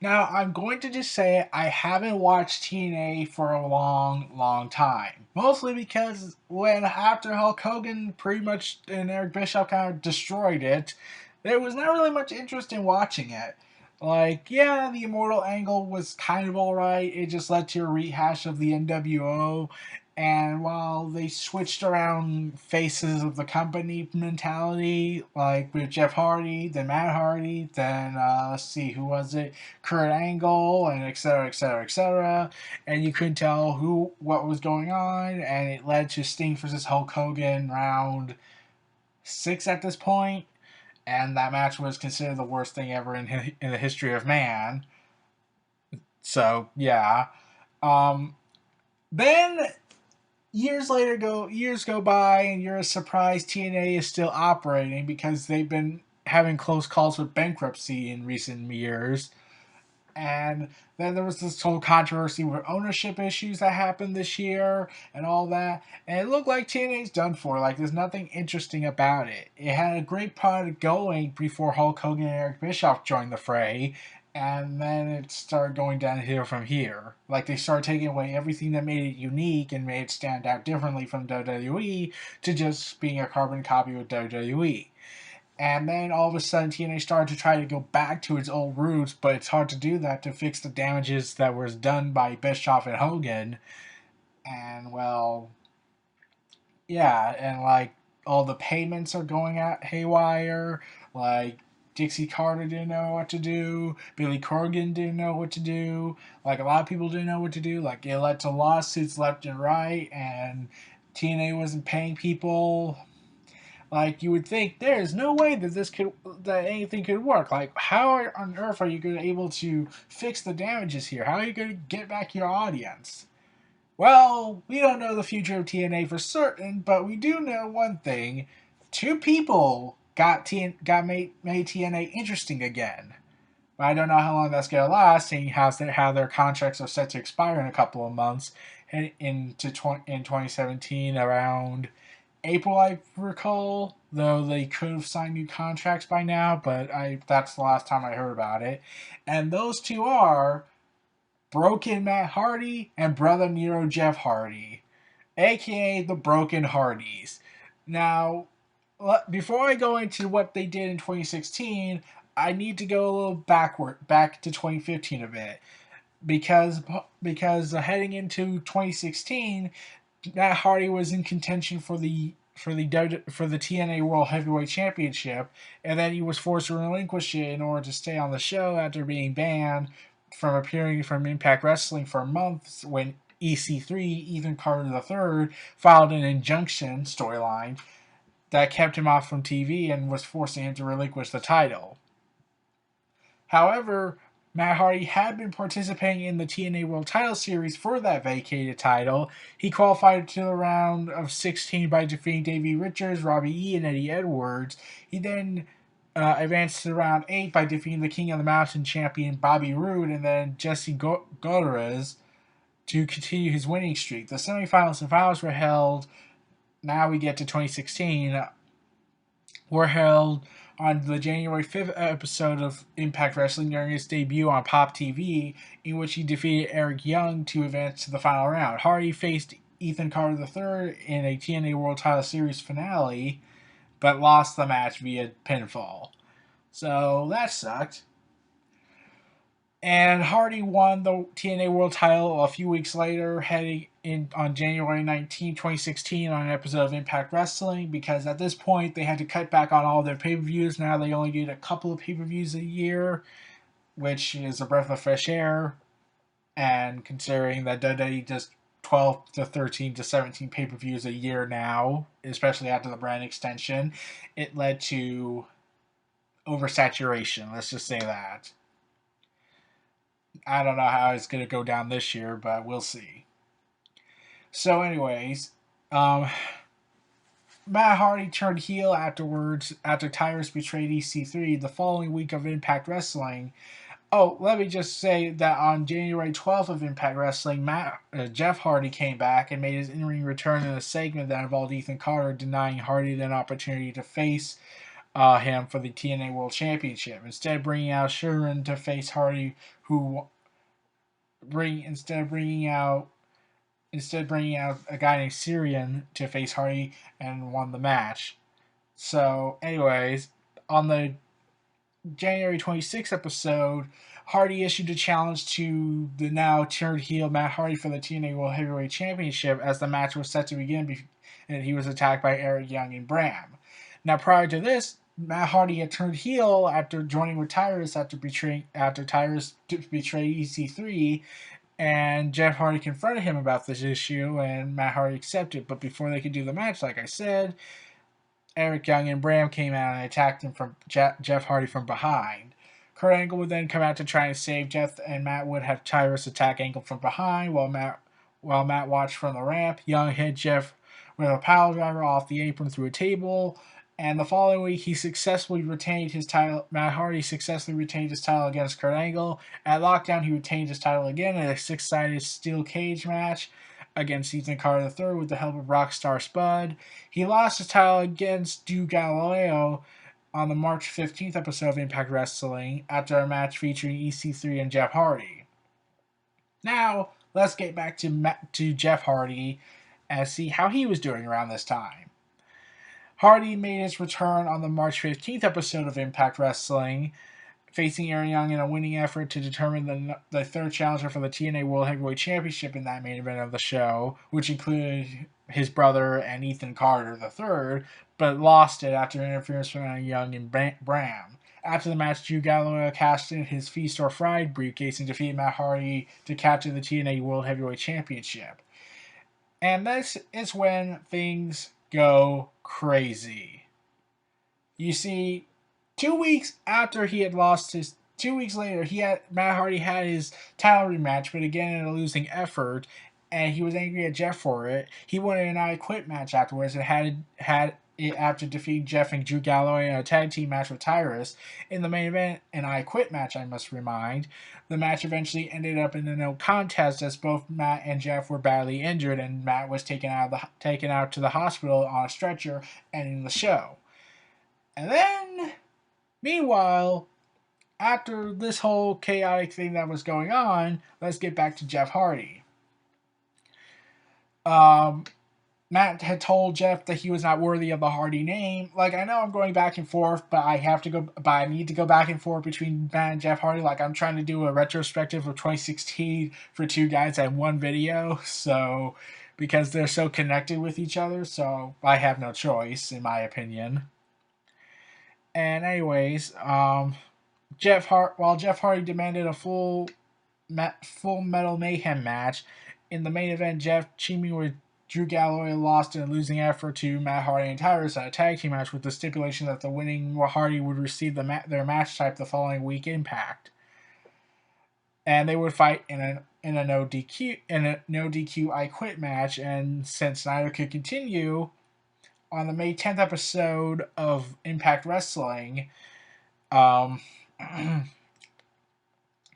Now, I'm going to just say I haven't watched TNA for a long, long time. Mostly because when after Hulk Hogan pretty much and Eric Bischoff kind of destroyed it, there was not really much interest in watching it. Like, yeah, the Immortal angle was kind of alright. It just led to a rehash of the NWO. And while they switched around faces of the company mentality, like with Jeff Hardy, then Matt Hardy, then let's see, who was it? Kurt Angle, and et cetera, et cetera, et cetera. And you couldn't tell what was going on, and it led to Sting versus Hulk Hogan round 6 at this point, and that match was considered the worst thing ever in the history of man. So yeah. Um, then years go by, and you're surprised TNA is still operating because they've been having close calls with bankruptcy in recent years. And then there was this whole controversy with ownership issues that happened this year and all that. And it looked like TNA's done for. Like, there's nothing interesting about it. It had a great product going before Hulk Hogan and Eric Bischoff joined the fray. And then it started going downhill from here. Like, they started taking away everything that made it unique and made it stand out differently from WWE to just being a carbon copy of WWE. And then all of a sudden, TNA started to try to go back to its old roots, but it's hard to do that to fix the damages that was done by Bischoff and Hogan. And well, yeah, and like all the payments are going out haywire. Like Dixie Carter didn't know what to do. Billy Corgan didn't know what to do. Like a lot of people didn't know what to do. Like it led to lawsuits left and right, and TNA wasn't paying people. Like you would think there is no way that anything could work. Like how on earth are you going to be able to fix the damages here? How are you going to get back your audience? Well, we don't know the future of TNA for certain, but we do know one thing: two people made TNA interesting again. But I don't know how long that's going to last, seeing how their contracts are set to expire in a couple of months, and in 2017 around April, I recall, though they could have signed new contracts by now, but that's the last time I heard about it. And those two are Broken Matt Hardy and Brother Nero Jeff Hardy, aka the Broken Hardys. Now, before I go into what they did in 2016, I need to go a little back to 2015 a bit, because heading into 2016, Matt Hardy was in contention for the TNA World Heavyweight Championship, and then he was forced to relinquish it in order to stay on the show after being banned from appearing from Impact Wrestling for months when EC3, Ethan Carter III, filed an injunction storyline that kept him off from TV and was forcing him to relinquish the title. However, Matt Hardy had been participating in the TNA World Title Series for that vacated title. He qualified to the round of 16 by defeating Davey Richards, Robbie E, and Eddie Edwards. He then advanced to round 8 by defeating the King of the Mountain champion Bobby Roode and then Jesse Gutierrez to continue his winning streak. The semifinals and finals were held. Now we get to 2016. Were held on the January 5th episode of Impact Wrestling during his debut on Pop TV, in which he defeated Eric Young to advance to the final round. Hardy faced Ethan Carter III in a TNA World Title Series finale, but lost the match via pinfall. So that sucked. And Hardy won the TNA World Title a few weeks later, heading in on January 19, 2016, on an episode of Impact Wrestling, because at this point they had to cut back on all their pay-per-views. Now they only get a couple of pay-per-views a year, which is a breath of fresh air. And considering that WWE does 12 to 13 to 17 pay-per-views a year now, especially after the brand extension, it led to oversaturation. Let's just say that. I don't know how it's going to go down this year, but we'll see. So, anyways, Matt Hardy turned heel afterwards after Tyrus betrayed EC3 the following week of Impact Wrestling. Oh, let me just say that on January 12th of Impact Wrestling, Jeff Hardy came back and made his in-ring return in a segment that involved Ethan Carter denying Hardy an opportunity to face him for the TNA World Championship. Instead of bringing out Shuren to face Hardy, who bring instead of bringing out instead bringing out a guy named Syrian to face Hardy and won the match. So, anyways, on the January 26th episode, Hardy issued a challenge to the now turned heel Matt Hardy for the TNA World Heavyweight Championship as the match was set to begin, and he was attacked by Eric Young and Bram. Now, prior to this, Matt Hardy had turned heel after joining with Tyrus after Tyrus betrayed EC3, and Jeff Hardy confronted him about this issue, and Matt Hardy accepted. But before they could do the match, like I said, Eric Young and Bram came out and attacked him from Jeff Hardy from behind. Kurt Angle would then come out to try and save Jeff, and Matt would have Tyrus attack Angle from behind while Matt watched from the ramp. Young hit Jeff with a pile driver off the apron through a table. And the following week, he successfully retained his title. Matt Hardy successfully retained his title against Kurt Angle. At Lockdown, he retained his title again in a six-sided steel cage match against Ethan Carter III with the help of Rockstar Spud. He lost his title against Drew Galileo on the March 15th episode of Impact Wrestling after a match featuring EC3 and Jeff Hardy. Now, let's get back to Jeff Hardy and see how he was doing around this time. Hardy made his return on the March 15th episode of Impact Wrestling, facing Aaron Young in a winning effort to determine the third challenger for the TNA World Heavyweight Championship in that main event of the show, which included his brother and Ethan Carter III, but lost it after interference from Young and Bram. After the match, Drew Galileo cashed in his Feast or Fried briefcase and defeated Matt Hardy to capture the TNA World Heavyweight Championship. And this is when things go crazy. You see, 2 weeks after he had lost his 2 weeks later, Matt Hardy had his title rematch, but again in a losing effort, and he was angry at Jeff for it. He wanted an I Quit match afterwards and had it after defeating Jeff and Drew Galileo in a tag team match with Tyrus. In the main event, an I Quit match, I must remind. The match eventually ended up in a no contest as both Matt and Jeff were badly injured, and Matt was taken out to the hospital on a stretcher, ending the show. And then, meanwhile, after this whole chaotic thing that was going on, let's get back to Jeff Hardy. Matt had told Jeff that he was not worthy of the Hardy name. Like, I know I'm going back and forth, but I need to go back and forth between Matt and Jeff Hardy. Like, I'm trying to do a retrospective of 2016 for two guys at one video, so because they're so connected with each other, so I have no choice, in my opinion. And anyways, while Jeff Hardy demanded a full Metal Mayhem match, in the main event, Jeff teaming with Drew Galileo lost in a losing effort to Matt Hardy and Tyrus in a tag team match with the stipulation that the winning Hardy would receive their match type the following week Impact. And they would fight in a no DQ I Quit match, and since neither could continue, on the May 10th episode of Impact Wrestling,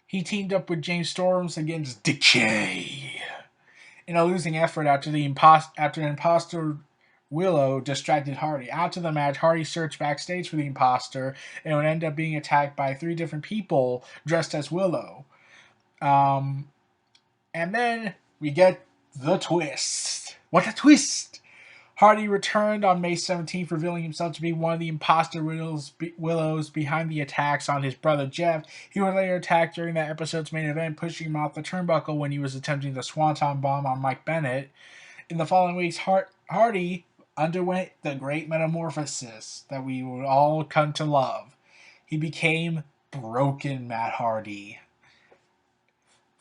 he teamed up with James Storms against Decay in a losing effort after imposter Willow distracted Hardy. After the match, Hardy searched backstage for the imposter and would end up being attacked by 3 different people dressed as Willow. And then we get the twist. What a twist! Hardy returned on May 17th, revealing himself to be one of the imposter Willows behind the attacks on his brother Jeff. He was later attacked during that episode's main event, pushing him off the turnbuckle when he was attempting the Swanton Bomb on Mike Bennett. In the following weeks, Hardy underwent the great metamorphosis that we would all come to love. He became Broken Matt Hardy,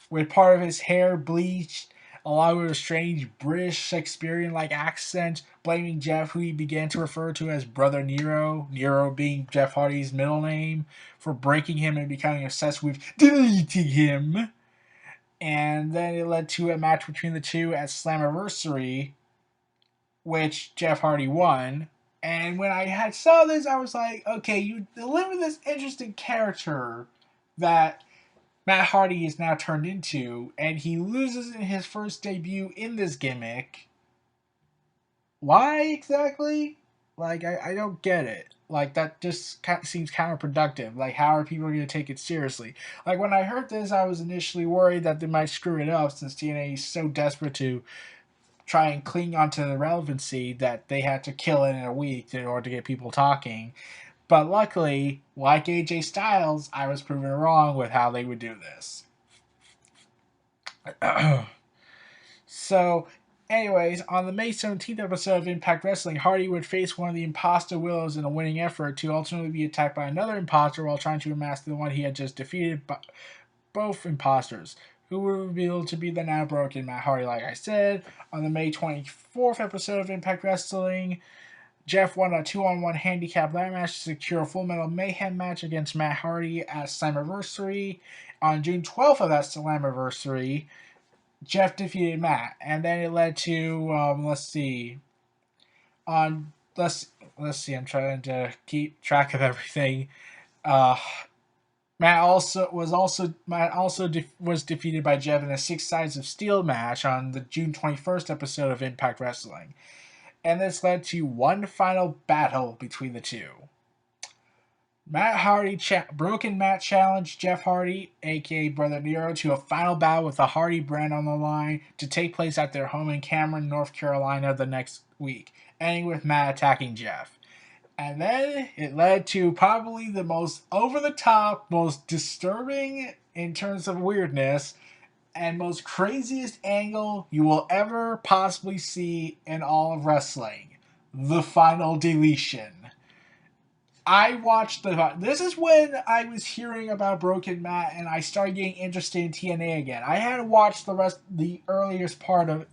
with part of his hair bleached, along with a strange British Shakespearean-like accent, blaming Jeff, who he began to refer to as Brother Nero, Nero being Jeff Hardy's middle name, for breaking him and becoming obsessed with deleting him. And then it led to a match between the two at Slammiversary, which Jeff Hardy won. And when I saw this, I was like, okay, you deliver this interesting character that Matt Hardy is now turned into, and he loses in his first debut in this gimmick. Why exactly? Like, I don't get it. Like, that just seems counterproductive. Like, how are people going to take it seriously? Like, when I heard this, I was initially worried that they might screw it up since TNA is so desperate to try and cling onto the relevancy that they had to kill it in a week in order to get people talking. But luckily, like AJ Styles, I was proven wrong with how they would do this. So, anyways, on the May 17th episode of Impact Wrestling, Hardy would face one of the imposter Willows in a winning effort to ultimately be attacked by another imposter while trying to unmask the one he had just defeated, both imposters, who were revealed to be the now broken Matt Hardy, like I said. On the May 24th episode of Impact Wrestling, Jeff won a 2-on-1 handicap ladder match to secure a Full Metal Mayhem match against Matt Hardy at Slammiversary. On June 12th of that Slammiversary, Jeff defeated Matt, and then it led to let's see. Let's see. I'm trying to keep track of everything. Uh, Matt also was defeated by Jeff in a 6 Sides of Steel match on the June 21st episode of Impact Wrestling, and this led to one final battle between the two. Matt Hardy, Broken Matt challenged Jeff Hardy, aka Brother Nero, to a final battle with the Hardy brand on the line to take place at their home in Cameron, North Carolina the next week, ending with Matt attacking Jeff. And then it led to probably the most over-the-top, most disturbing in terms of weirdness, and most craziest angle you will ever possibly see in all of wrestling. The final deletion. This is when I was hearing about Broken Matt and I started getting interested in TNA again. I hadn't watched the earliest part of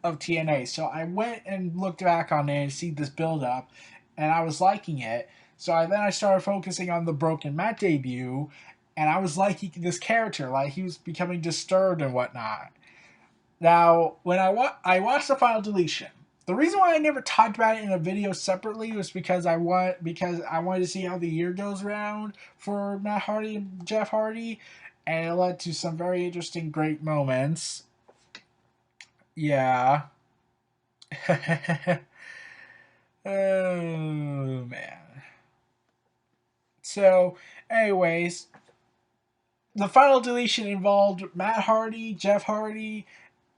TNA, so I went and looked back on it and see this build up, and I was liking it. So then I started focusing on the Broken Matt debut, and I was liking this character, like he was becoming disturbed and whatnot. Now, when I watched the final deletion, the reason why I never talked about it in a video separately was because I wanted to see how the year goes around for Matt Hardy and Jeff Hardy, and it led to some very interesting, great moments. Yeah. Oh man. So, anyways, the final deletion involved Matt Hardy, Jeff Hardy,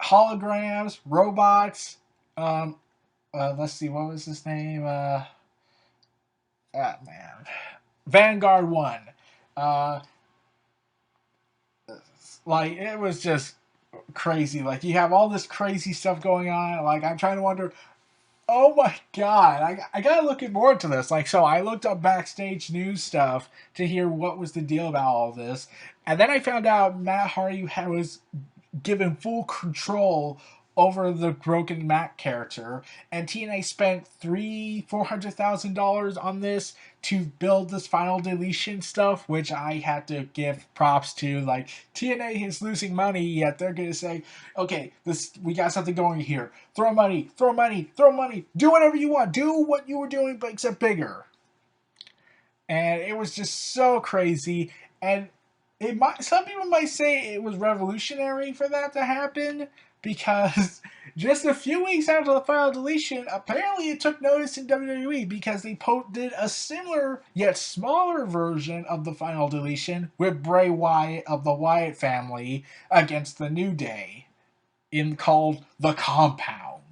holograms, robots. Let's see, what was his name? Man, Vanguard 1. Uh, like it was just crazy. Like you have all this crazy stuff going on. Like I'm trying to wonder. Oh my god, I gotta look more into this. Like, so I looked up backstage news stuff to hear what was the deal about all this, and then I found out Matt Hardy was given full control over the Broken Matt character, and TNA spent $400,000 on this to build this final deletion stuff, which I had to give props to. Like TNA is losing money, yet they're gonna say, "Okay, we got something going here. Throw money, throw money, throw money. Do whatever you want. Do what you were doing, but except bigger." And it was just so crazy, and some people might say it was revolutionary for that to happen because just a few weeks after the final deletion, apparently it took notice in WWE because they did a similar yet smaller version of the final deletion with Bray Wyatt of the Wyatt family against the New Day, called The Compound.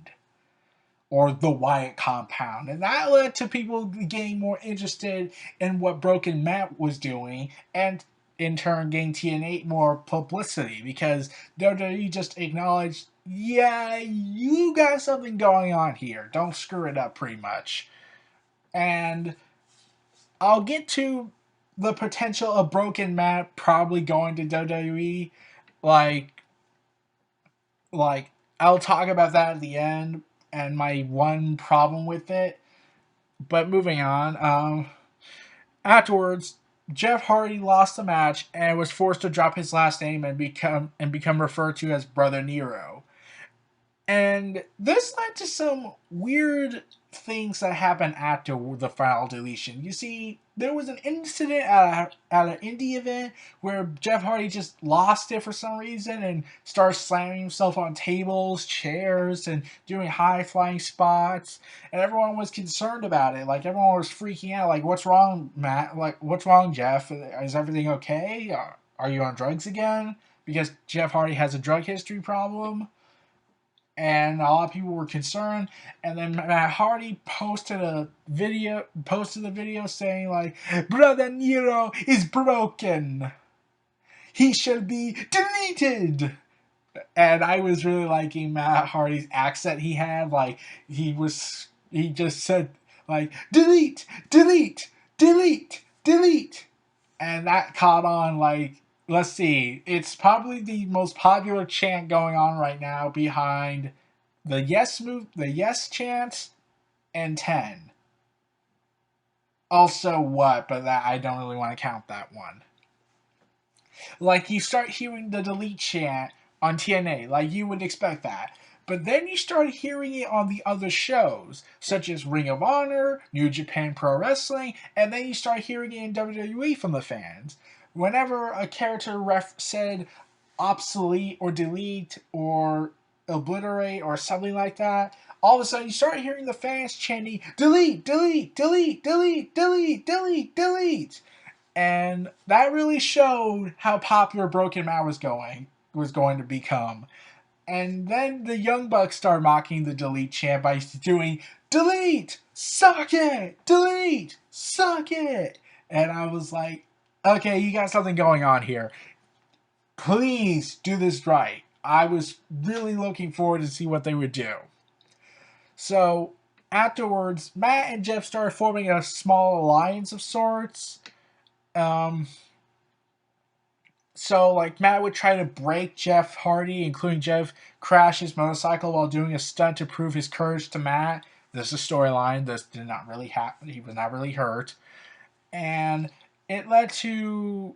Or the Wyatt Compound. And that led to people getting more interested in what Broken Matt was doing, and in turn gained TNA more publicity because WWE just acknowledged, yeah, you got something going on here. Don't screw it up, pretty much. And I'll get to the potential of Broken Matt probably going to WWE. Like I'll talk about that at the end and my one problem with it. But moving on, afterwards, Jeff Hardy lost the match and was forced to drop his last name and become referred to as Brother Nero. And this led to some weird things that happened after the final deletion. You see, there was an incident at an indie event where Jeff Hardy just lost it for some reason and started slamming himself on tables, chairs, and doing high flying spots. And everyone was concerned about it. Like, everyone was freaking out. Like, what's wrong, Matt? Like, what's wrong, Jeff? Is everything okay? Are you on drugs again? Because Jeff Hardy has a drug history problem. And a lot of people were concerned. And then Matt Hardy posted the video saying like, "Brother Nero is broken. He shall be deleted." And I was really liking Matt Hardy's accent he had. Like, he just said like, "Delete, delete, delete, delete," and that caught on. Like, let's see, it's probably the most popular chant going on right now behind the yes chant, and 10. Also what, but that I don't really want to count that one. Like, you start hearing the delete chant on TNA, like you would expect that. But then you start hearing it on the other shows, such as Ring of Honor, New Japan Pro Wrestling, and then you start hearing it in WWE from the fans. Whenever a character ref said obsolete or delete or obliterate or something like that, all of a sudden you start hearing the fans chanting, "Delete, delete, delete, delete, delete, delete, delete." And that really showed how popular Broken Man was going to become. And then the Young Bucks started mocking the delete chant by doing "Delete, suck it, delete, suck it." And I was like, okay, you got something going on here. Please do this right. I was really looking forward to see what they would do. So afterwards, Matt and Jeff started forming a small alliance of sorts. So, like, Matt would try to break Jeff Hardy, including Jeff crash his motorcycle while doing a stunt to prove his courage to Matt. This is storyline. This did not really happen. He was not really hurt. And it led to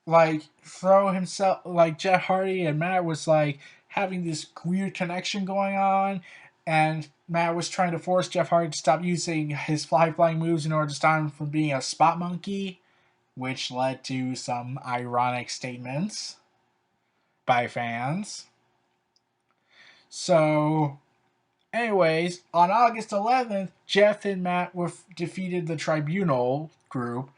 like throw himself, like Jeff Hardy and Matt was like having this weird connection going on, and Matt was trying to force Jeff Hardy to stop using his flying moves in order to stop him from being a spot monkey, which led to some ironic statements by fans. So, anyways, on August 11th, Jeff and Matt defeated the Tribunal group.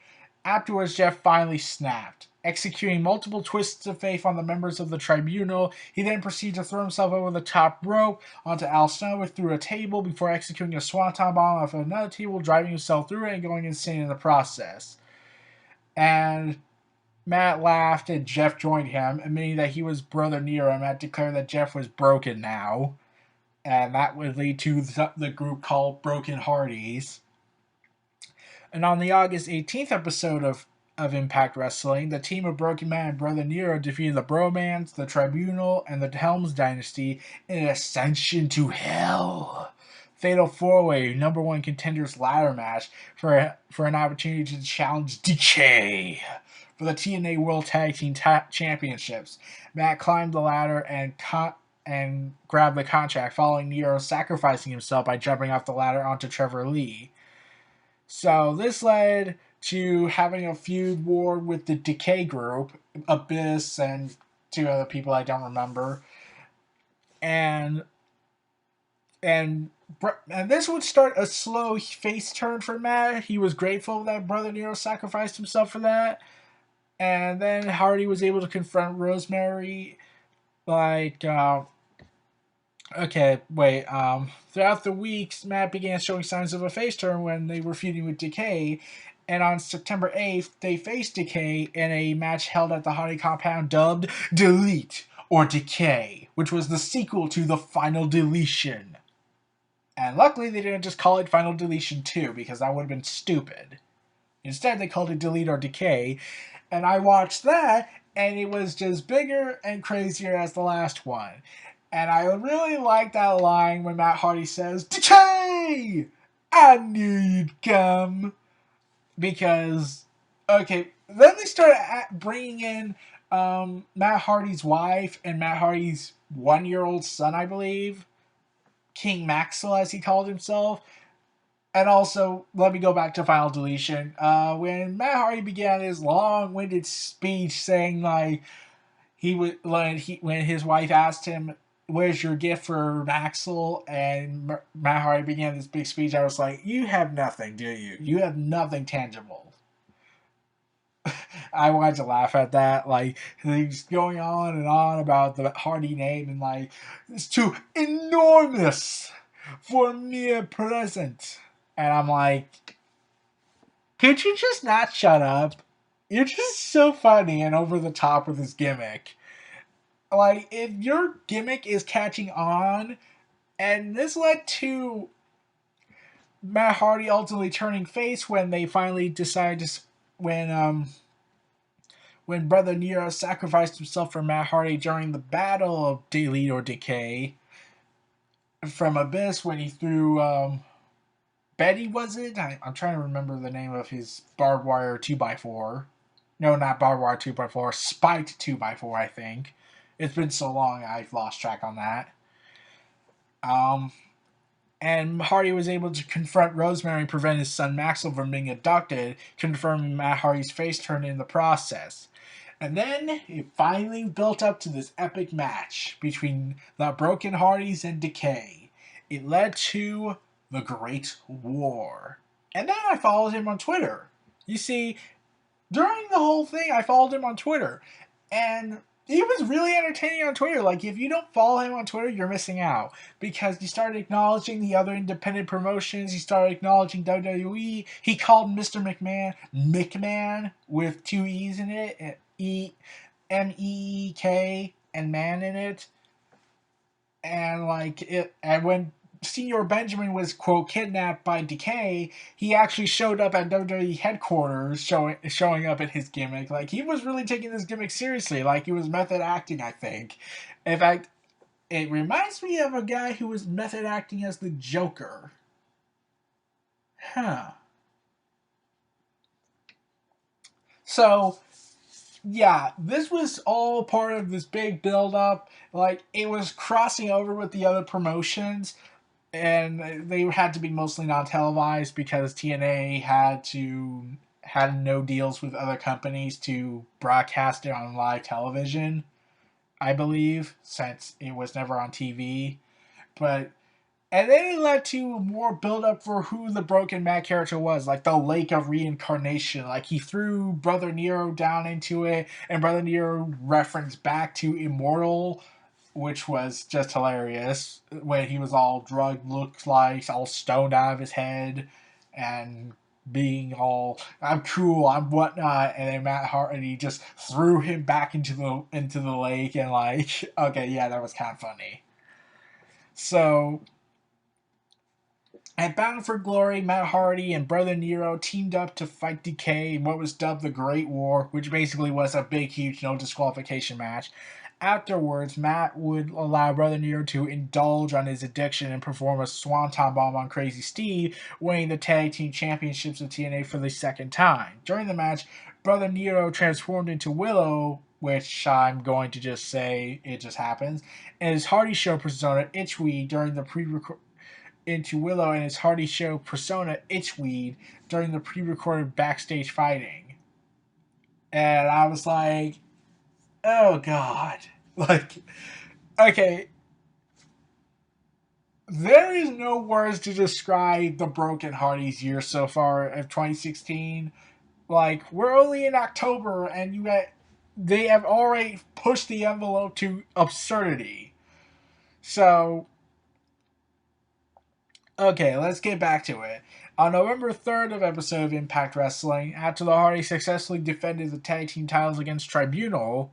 Afterwards, Jeff finally snapped. Executing multiple twists of faith on the members of the Tribunal, he then proceeded to throw himself over the top rope onto Al Snow through a table before executing a swanton bomb off another table, driving himself through it and going insane in the process. And Matt laughed and Jeff joined him, admitting that he was Brother Nero. Matt declared that Jeff was broken now, and that would lead to the group called Broken Hardys. And on the August 18th episode of Impact Wrestling, the team of Broken Man and Brother Nero defeated the Bromans, the Tribunal, and the Helms Dynasty in an Ascension to Hell Fatal 4-Way number one contenders ladder match for an opportunity to challenge Decay for the TNA World Tag Team Championships. Matt climbed the ladder and grabbed the contract, following Nero sacrificing himself by jumping off the ladder onto Trevor Lee. So this led to having a feud war with the Decay group, Abyss, and two other people I don't remember. And this would start a slow face turn for Matt. He was grateful that Brother Nero sacrificed himself for that. And then Hardy was able to confront Rosemary, like, throughout the weeks, Matt began showing signs of a face turn when they were feuding with Decay, and on September 8th, they faced Decay in a match held at the Hardy compound dubbed Delete or Decay, which was the sequel to The Final Deletion. And luckily, they didn't just call it Final Deletion 2, because that would have been stupid. Instead, they called it Delete or Decay, and I watched that, and it was just bigger and crazier as the last one. And I really like that line when Matt Hardy says, "Decay! I knew you'd come." Because, okay, then they started bringing in Matt Hardy's wife and Matt Hardy's 1-year-old son, I believe. King Maxwell, as he called himself. And also, let me go back to Final Deletion. When Matt Hardy began his long-winded speech saying like when his wife asked him, "Where's your gift for Maxwell?" and Matt Hardy began this big speech, I was like, "You have nothing, do you? You have nothing tangible." I wanted to laugh at that. Like he's going on and on about the Hardy name and like it's too enormous for mere present. And I'm like, could you just not shut up? You're just so funny and over the top with this gimmick. Like, if your gimmick is catching on, and this led to Matt Hardy ultimately turning face when they finally decided to, when Brother Nero sacrificed himself for Matt Hardy during the Battle of Delete or Decay from Abyss when he threw Betty, was it? I'm trying to remember the name of his barbed wire 2x4. No, not barbed wire 2x4, spiked 2x4, I think. It's been so long, I've lost track on that. Um, and Hardy was able to confront Rosemary and prevent his son Maxwell from being abducted, confirming Matt Hardy's face turned in the process. And then it finally built up to this epic match between the Broken Hardys and Decay. It led to the Great War. And then I followed him on Twitter. You see, during the whole thing, I followed him on Twitter. And he was really entertaining on Twitter. Like, if you don't follow him on Twitter, you're missing out. Because he started acknowledging the other independent promotions. He started acknowledging WWE. He called Mr. McMahon McMahon with two E's in it. MEEK and man in it. And, like, and when Senior Benjamin was, quote, kidnapped by Decay, he actually showed up at WWE headquarters showing up at his gimmick. Like, he was really taking this gimmick seriously. Like, he was method acting, I think. In fact, it reminds me of a guy who was method acting as the Joker. Huh. So, yeah, this was all part of this big build up. Like, it was crossing over with the other promotions, and they had to be mostly non-televised because TNA had no deals with other companies to broadcast it on live television, I believe, since it was never on TV. But and then it led to more build up for who the Broken Matt character was, like the Lake of Reincarnation. Like he threw Brother Nero down into it, and Brother Nero referenced back to Immortal, which was just hilarious when he was all drugged, looks like all stoned out of his head, and being all I'm cool, I'm whatnot, and then Matt Hardy just threw him back into the lake, and like okay, yeah, that was kind of funny. So at Bound for Glory, Matt Hardy and Brother Nero teamed up to fight Decay in what was dubbed the Great War, which basically was a big, huge no disqualification match. Afterwards, Matt would allow Brother Nero to indulge on his addiction and perform a swanton bomb on Crazy Steve, winning the Tag Team Championships of TNA for the second time. During the match, Brother Nero transformed into Willow, which I'm going to just say it just happens, and his Hardy Show persona Itchweed during the into Willow and his Hardy Show persona Itchweed during the pre-recorded backstage fighting. And I was like, oh god. Like, okay, there is no words to describe the Broken Hardys year so far of 2016. Like, we're only in October and they have already pushed the envelope to absurdity. So, okay, let's get back to it. On November 3rd of episode of Impact Wrestling, after the Hardys successfully defended the tag team titles against Tribunal,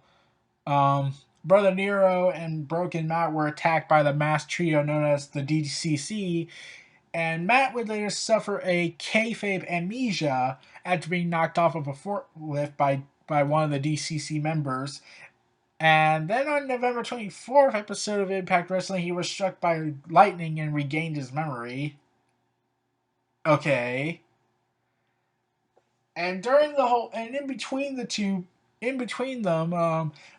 Brother Nero and Broken Matt were attacked by the masked trio known as the DCC, and Matt would later suffer a kayfabe amnesia after being knocked off of a forklift by one of the DCC members. And then on November 24th episode of Impact Wrestling, he was struck by lightning and regained his memory. Okay. And during the whole, and in between the two, in between them,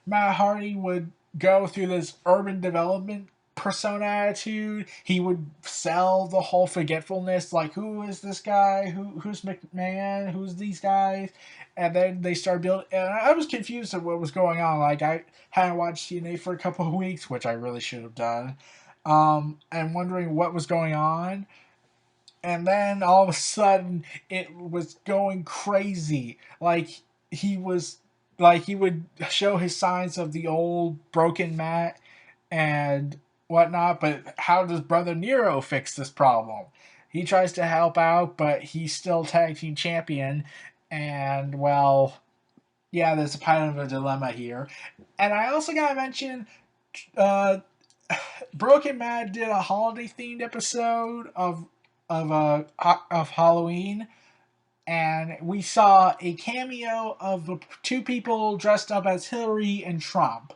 Matt Hardy would go through this urban development persona attitude. He would sell the whole forgetfulness, like who is this guy? Who's McMahon? Who's these guys? And then they started building, and I was confused at what was going on. Like I hadn't watched TNA for a couple of weeks, which I really should have done, and wondering what was going on. And then all of a sudden, it was going crazy. Like he was, like he would show his signs of the old broken mat and whatnot. But how does Brother Nero fix this problem? He tries to help out, but he's still tag team champion. And well, yeah, there's a kind of a dilemma here. And I also gotta mention, uh, Broken Matt did a holiday themed episode of Halloween, and we saw a cameo of the two people dressed up as Hillary and Trump.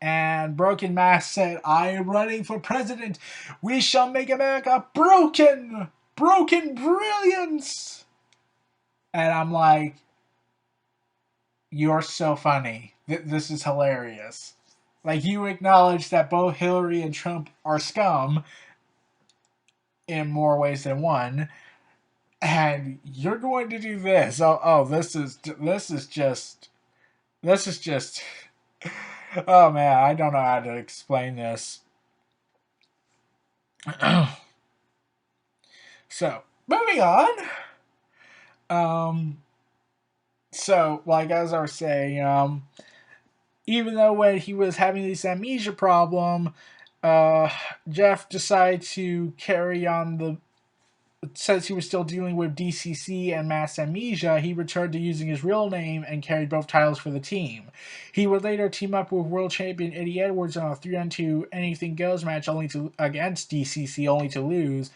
And Broken Mass said, "I am running for president. We shall make America broken, broken brilliance." And I'm like, "You're so funny. This is hilarious." Like, you acknowledge that both Hillary and Trump are scum in more ways than one, and you're going to do this. Oh, this is just. Oh man, I don't know how to explain this. So, moving on. So, like as I was saying, even though when he was having this amnesia problem, Jeff decided to carry on the. Since he was still dealing with DCC and mass amnesia, he returned to using his real name and carried both titles for the team. He would later team up with world champion Eddie Edwards on a 3-on-2 Anything Goes match against DCC, only to lose.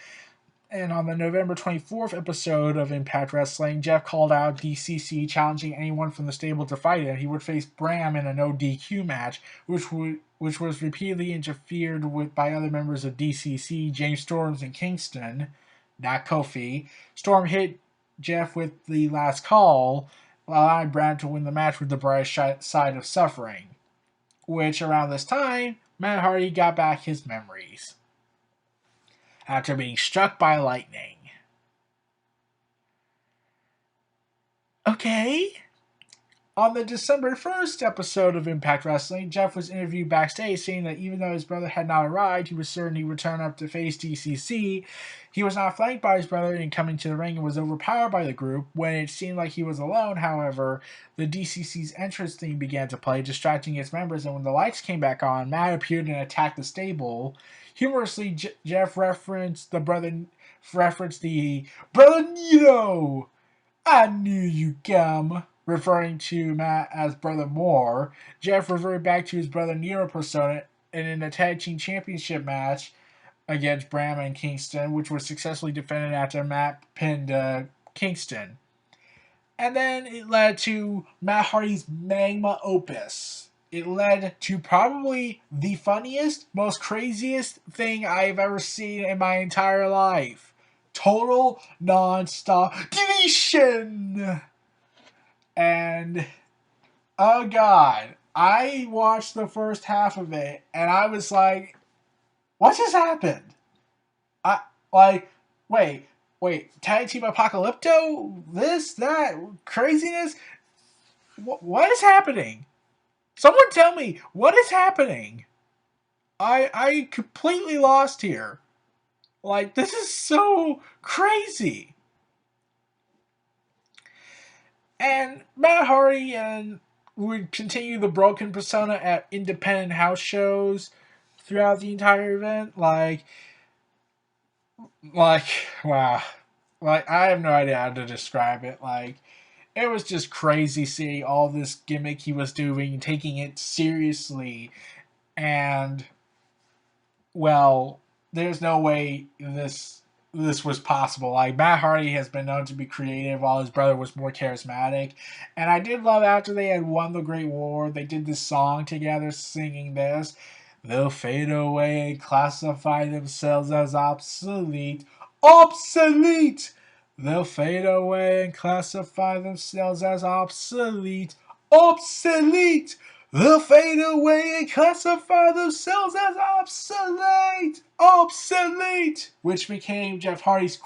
And on the November 24th episode of Impact Wrestling, Jeff called out DCC, challenging anyone from the stable to fight it. He would face Bram in a no DQ match, which was repeatedly interfered with by other members of DCC, James Storms and Kingston, not Kofi. Storm hit Jeff with the last call, allowing Bram to win the match with the bright side of suffering. Which, around this time, Matt Hardy got back his memories after being struck by lightning. Okay. On the December 1st episode of Impact Wrestling, Jeff was interviewed backstage saying that even though his brother had not arrived, he was certain he would turn up to face DCC. He was not flanked by his brother in coming to the ring and was overpowered by the group. When it seemed like he was alone, however, the DCC's entrance theme began to play, distracting its members, and when the lights came back on, Matt appeared and attacked the stable. Humorously, Jeff referenced the Brother Nito. I knew you'd come. Referring to Matt as Brother Moore, Jeff reverted back to his Brother Nero persona and in a tag team championship match against Bram and Kingston, which was successfully defended after Matt pinned Kingston. And then it led to Matt Hardy's Magma Opus. It led to probably the funniest, most craziest thing I've ever seen in my entire life. Total non-stop deletion! And, oh god, I watched the first half of it, and I was like, what just happened? Wait, Tag Team Apocalypto? This, that, craziness? What is happening? Someone tell me, what is happening? I completely lost here. Like, this is so crazy. And Matt Hardy would continue the broken persona at independent house shows throughout the entire event. Like, wow. Like, I have no idea how to describe it. Like, it was just crazy seeing all this gimmick he was doing, taking it seriously. And, well, there's no way this was possible. Like, Matt Hardy has been known to be creative while his brother was more charismatic. And I did love after they had won the Great War, they did this song together singing this. They'll fade away and classify themselves as obsolete. Obsolete! They'll fade away and classify themselves as obsolete. Obsolete! they'll fade away and classify themselves as obsolete, obsolete, which became Jeff Hardy's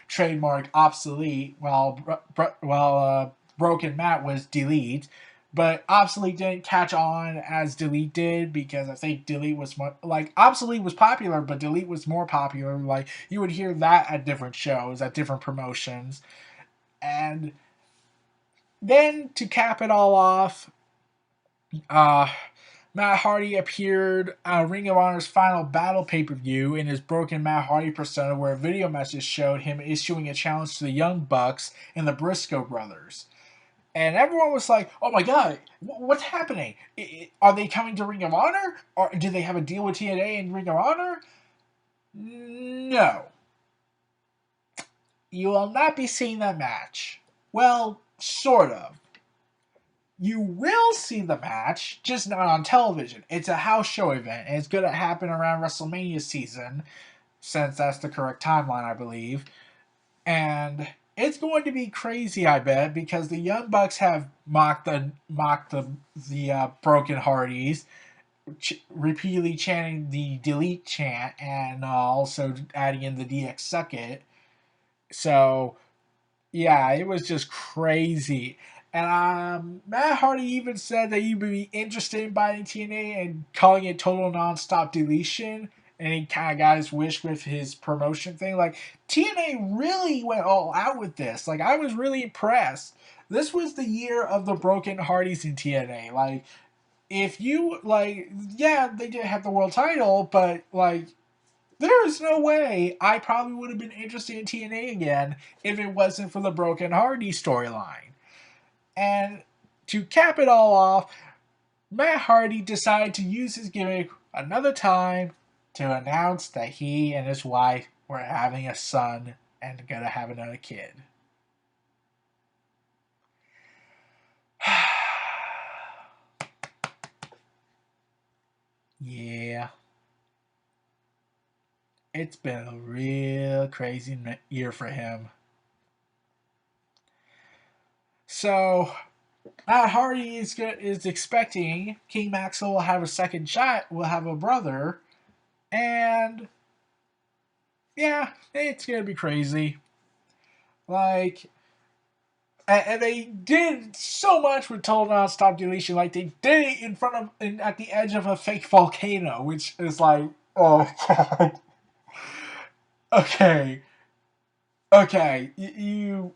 trademark, obsolete, while Broken Matt was delete. But obsolete didn't catch on as delete did, because I think delete was more, like, obsolete was popular, but delete was more popular. Like, you would hear that at different shows, at different promotions. And then to cap it all off, uh, Matt Hardy appeared on Ring of Honor's Final Battle pay-per-view in his broken Matt Hardy persona, where a video message showed him issuing a challenge to the Young Bucks and the Briscoe brothers. And everyone was like, oh my god, what's happening? Are they coming to Ring of Honor? Or do they have a deal with TNA and Ring of Honor? No. You will not be seeing that match. Well, sort of. You will see the match, just not on television. It's a house show event, and it's going to happen around WrestleMania season, since that's the correct timeline, I believe. And it's going to be crazy, I bet, because the Young Bucks have mocked the Broken Hardys, repeatedly chanting the delete chant, and also adding in the DX Suck It. So yeah, it was just crazy. And Matt Hardy even said that he would be interested in buying TNA and calling it total nonstop deletion. And he kind of got his wish with his promotion thing. Like, TNA really went all out with this. Like, I was really impressed. This was the year of the Broken Hardys in TNA. Like, if you, like, yeah, they did have the world title, but, like, there is no way I probably would have been interested in TNA again if it wasn't for the Broken Hardy storyline. And to cap it all off, Matt Hardy decided to use his gimmick another time to announce that he and his wife were having a son and gonna have another kid. Yeah. It's been a real crazy year for him. So, Matt Hardy is expecting King Maxwell will have a second shot, will have a brother, and yeah, it's gonna be crazy. Like, and they did so much with Total Nonstop Deletion. Like, they did it in front of, at the edge of a fake volcano, which is like, oh god. Okay, okay, you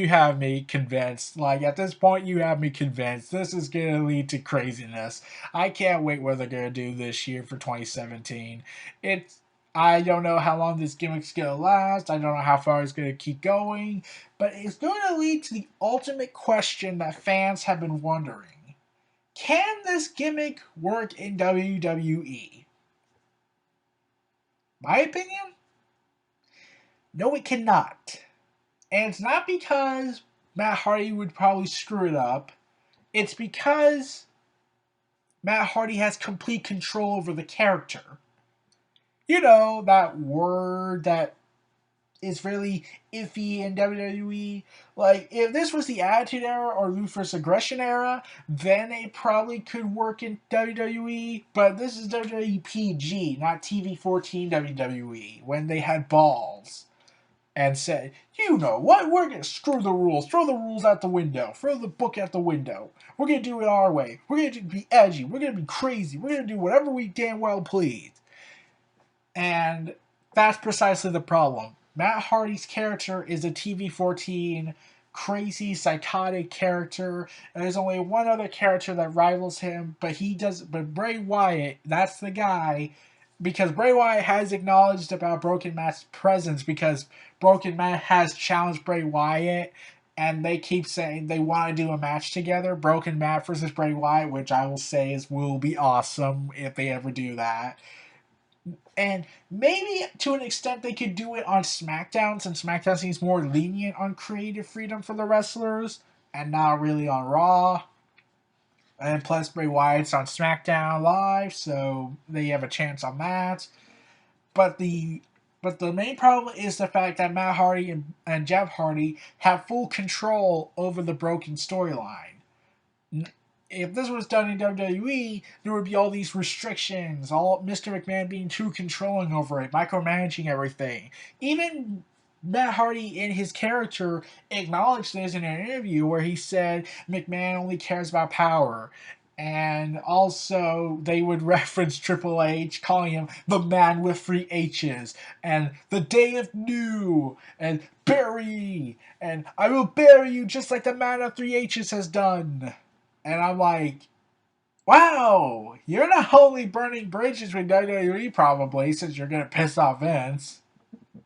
have me convinced. Like, at this point, you have me convinced. This is gonna lead to craziness. I can't wait what they're gonna do this year for 2017. It's I don't know how long this gimmick's gonna last. I don't know how far it's gonna keep going, but it's going to lead to the ultimate question that fans have been wondering: can this gimmick work in WWE? My opinion? No, it cannot. And it's not because Matt Hardy would probably screw it up. It's because Matt Hardy has complete control over the character. You know, that word that is really iffy in WWE. Like, if this was the Attitude Era or Ruthless Aggression Era, then it probably could work in WWE. But this is WWE PG, not TV 14 WWE, when they had balls and said, you know what, we're going to screw the rules, throw the rules out the window, throw the book out the window. We're going to do it our way. We're going to be edgy. We're going to be crazy. We're going to do whatever we damn well please. And that's precisely the problem. Matt Hardy's character is a TV 14 crazy, psychotic character. And there's only one other character that rivals him, but Bray Wyatt, that's the guy. Because Bray Wyatt has acknowledged about Broken Matt's presence, because Broken Matt has challenged Bray Wyatt, and they keep saying they want to do a match together, Broken Matt versus Bray Wyatt, which I will say will be awesome if they ever do that. And maybe to an extent they could do it on SmackDown, since SmackDown seems more lenient on creative freedom for the wrestlers, and not really on Raw. And plus Bray Wyatt's on SmackDown Live, so they have a chance on that. But the main problem is the fact that Matt Hardy and Jeff Hardy have full control over the broken storyline. if this was done in WWE, there would be all these restrictions, all Mr. McMahon being too controlling over it, micromanaging everything. Even Matt Hardy in his character acknowledged this in an interview where he said McMahon only cares about power. And also, they would reference Triple H, calling him the man with three H's, and the day of new, and bury, and I will bury you just like the man of three H's has done. And I'm like, wow, you're not only burning bridges with WWE probably, since you're going to piss off Vince.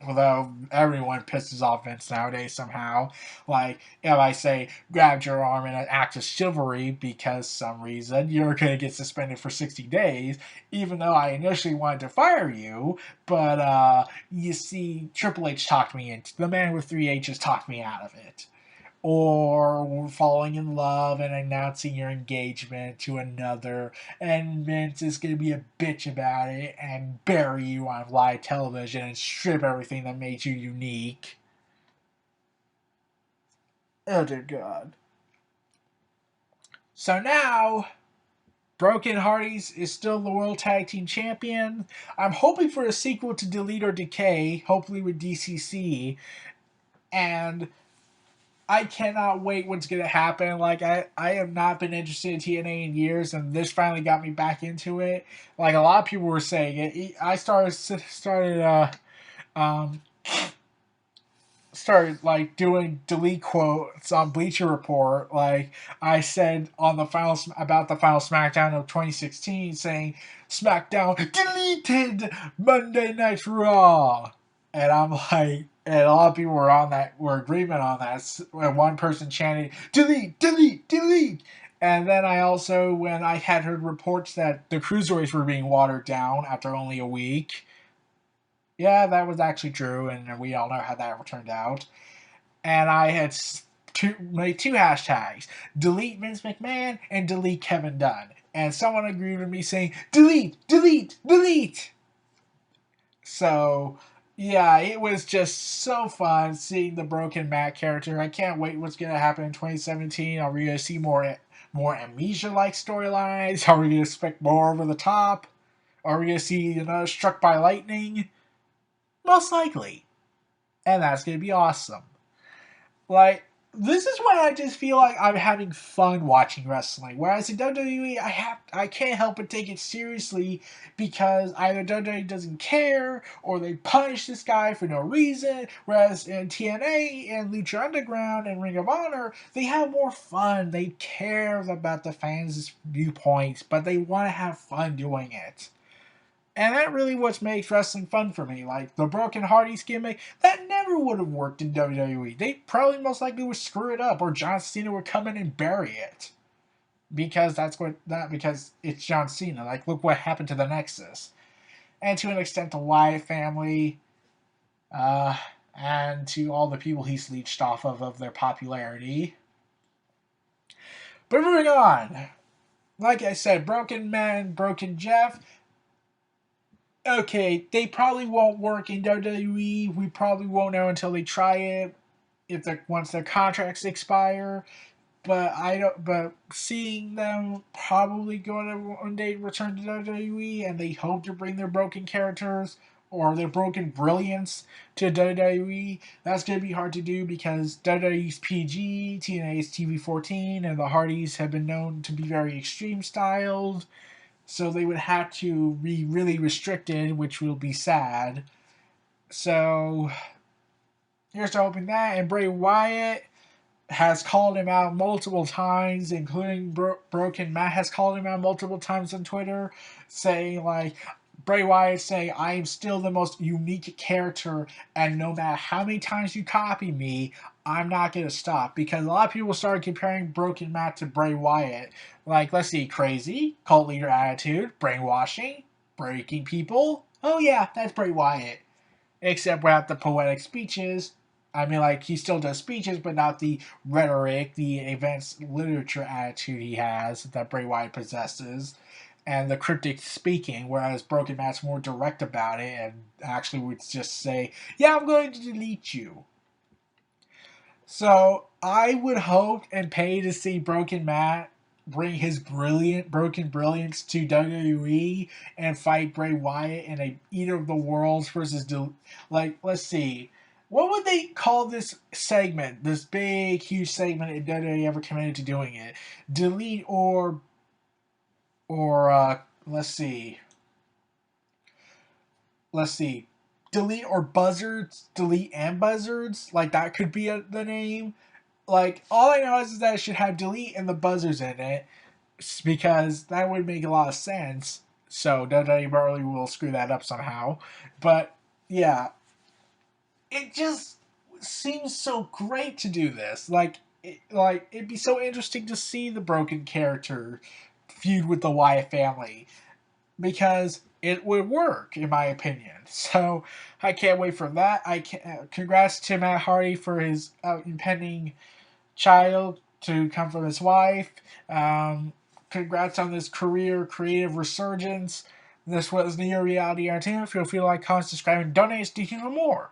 Although everyone pisses off Vince nowadays somehow. Like, if I say, grab your arm in an act of chivalry because some reason, you're going to get suspended for 60 days, even though I initially wanted to fire you. But, you see, Triple H talked me into the man with three H's talked me out of it, or falling in love and announcing your engagement to another, and Vince is going to be a bitch about it and bury you on live television and strip everything that made you unique. Oh dear God. So now, Broken Hardys is still the World Tag Team Champion. I'm hoping for a sequel to Delete or Decay, hopefully with DCC, and I cannot wait what's going to happen. Like, I have not been interested in TNA in years, and this finally got me back into it. Like, a lot of people were saying it. I um, started like doing delete quotes on Bleacher Report. Like I said on the final about the final SmackDown of 2016, saying SmackDown deleted Monday Night Raw, and I'm like, and a lot of people were agreement on that. And one person chanted delete, delete, delete. And then I also, when I had heard reports that the cruiserweights were being watered down after only a week, yeah, that was actually true, and we all know how that turned out. And I had made two hashtags: delete Vince McMahon and delete Kevin Dunn. And someone agreed with me saying, delete, delete, delete. So, yeah, it was just so fun seeing the Broken Matt character. I can't wait what's going to happen in 2017. Are we going to see more Amnesia-like storylines? Are we going to expect more over the top? Are we going to see another Struck by Lightning? Most likely. And that's going to be awesome. Like, this is when I just feel like I'm having fun watching wrestling. Whereas in WWE, I can't help but take it seriously because either WWE doesn't care or they punish this guy for no reason. Whereas in TNA and Lucha Underground and Ring of Honor, they have more fun. They care about the fans' viewpoints, but they want to have fun doing it. And that really what makes wrestling fun for me. Like the Broken Hardys gimmick, that never would have worked in WWE. They probably most likely would screw it up, or John Cena would come in and bury it. Because because it's John Cena. Like look what happened to the Nexus. And to an extent the Wyatt family, uh, and to all the people he's leached off of their popularity. But moving on. Like I said, Broken Man, Broken Jeff, okay, they probably won't work in WWE. We probably won't know until they try it, if they once their contracts expire. But I don't. But seeing them probably going to one day return to WWE, and they hope to bring their broken characters or their broken brilliance to WWE. That's going to be hard to do because WWE's PG, TNA's TV-14, and the Hardys have been known to be very extreme styled. So they would have to be really restricted, which will be sad. So here's to hoping that. And Bray Wyatt has called him out multiple times, including Broken Matt has called him out multiple times on Twitter, saying like, Bray Wyatt saying, I am still the most unique character, and no matter how many times you copy me, I'm not going to stop. Because a lot of people started comparing Broken Matt to Bray Wyatt. Like, let's see, crazy, cult leader attitude, brainwashing, breaking people. Oh yeah, that's Bray Wyatt. Except without the poetic speeches. I mean, like, he still does speeches, but not the rhetoric, the advanced literature attitude he has that Bray Wyatt possesses, and the cryptic speaking, whereas Broken Matt's more direct about it and actually would just say, yeah, I'm going to delete you. So, I would hope and pay to see Broken Matt bring his broken brilliance to WWE and fight Bray Wyatt in a Eater of the Worlds versus let's see, what would they call this segment? This big huge segment if WWE ever committed to doing it? Delete or let's see, let's see, delete or buzzards, delete and buzzards. Like that could be the name. Like all I know is that it should have delete and the buzzers in it because that would make a lot of sense. So WWE probably will screw that up somehow. But yeah, it just seems so great to do this. Like it'd be so interesting to see the broken character feud with the Wyatt family because it would work in my opinion. So I can't wait for that. Congrats to Matt Hardy for his impending child to come from his wife. Congrats on this career creative resurgence. This was Neo Reality Entertainment. Feel free to like, comment, subscribe, and donate to hear more.